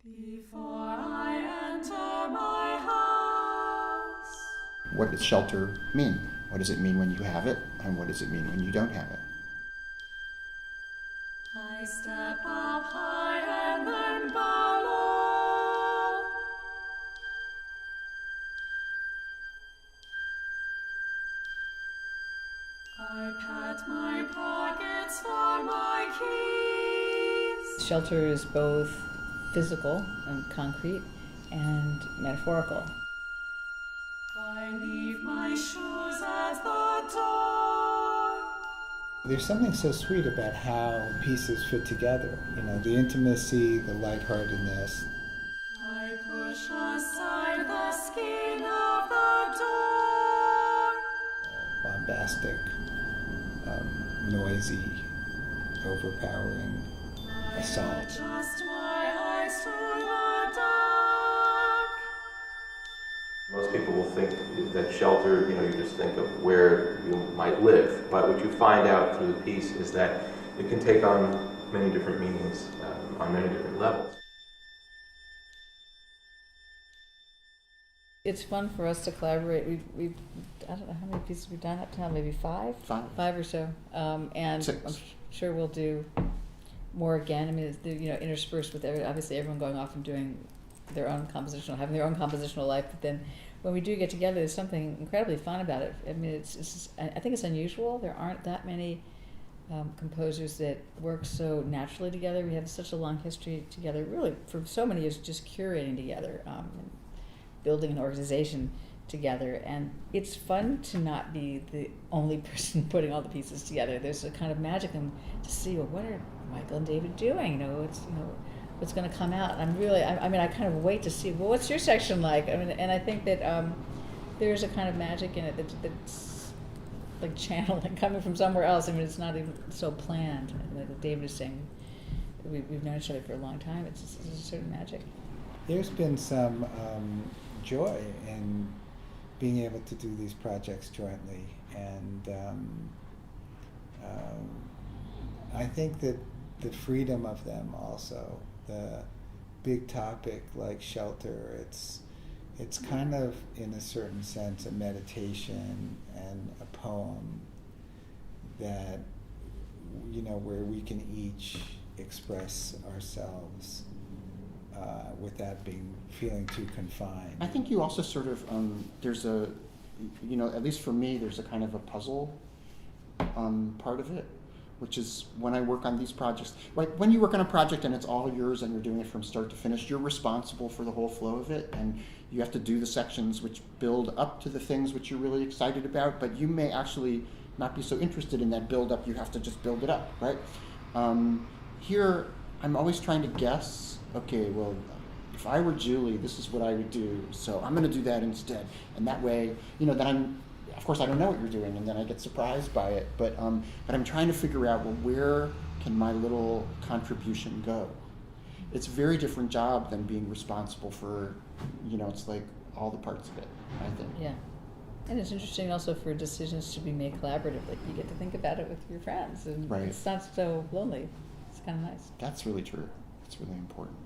Before I enter my house. What does shelter mean? What does it mean when you have it, and what does it mean when you don't have it? I step up high and then bow low. I pat my pockets for my keys. Shelter is both physical and concrete and metaphorical. I leave my shoes at the door. There's something so sweet about how pieces fit together. You know, the intimacy, the lightheartedness. I push aside the skin of the door. Bombastic, noisy, overpowering assault. I adjust my eyes to the dark. Most people will think that shelter, you just think of where you might live. But what you find out through the piece is that it can take on many different meanings on many different levels. It's fun for us to collaborate. We've I don't know how many pieces we've done up to now, maybe five or so. And Six. I'm sure we'll do more again. I mean, it's, interspersed with obviously everyone going off and doing their own having their own compositional life. But then when we do get together, there's something incredibly fun about it. I mean, I think it's unusual. There aren't that many composers that work so naturally together. We have such a long history together, really for so many years, just curating together, and building an organization together. And it's fun to not be the only person putting all the pieces together. There's a kind of magic in to see, well, what are Michael and David doing? What's going to come out. And I kind of wait to see, well, what's your section like? I mean, and I think that there's a kind of magic in it that's like channeling, coming from somewhere else. I mean, it's not even so planned. Like David is saying, we've known each other for a long time. It's a certain magic. There's been some joy in being able to do these projects jointly, and I think that the freedom of them also, the big topic like shelter, it's kind of, in a certain sense, a meditation and a poem that, where we can each express ourselves without feeling too confined. I think you also sort of, there's a, at least for me, there's a kind of a puzzle part of it, which is when I work on these projects. Like when you work on a project and it's all yours and you're doing it from start to finish, you're responsible for the whole flow of it, and you have to do the sections which build up to the things which you're really excited about, but you may actually not be so interested in that build up, you have to just build it up, right? Here, I'm always trying to guess, okay, well, if I were Julie, this is what I would do, so I'm going to do that instead. And that way, then of course I don't know what you're doing, and then I get surprised by it, but I'm trying to figure out, well, where can my little contribution go? It's a very different job than being responsible for, it's like all the parts of it, I think. Yeah. And it's interesting also for decisions to be made collaboratively. You get to think about it with your friends, and Right. It's not so lonely. It's kind of nice. That's really true. It's really important.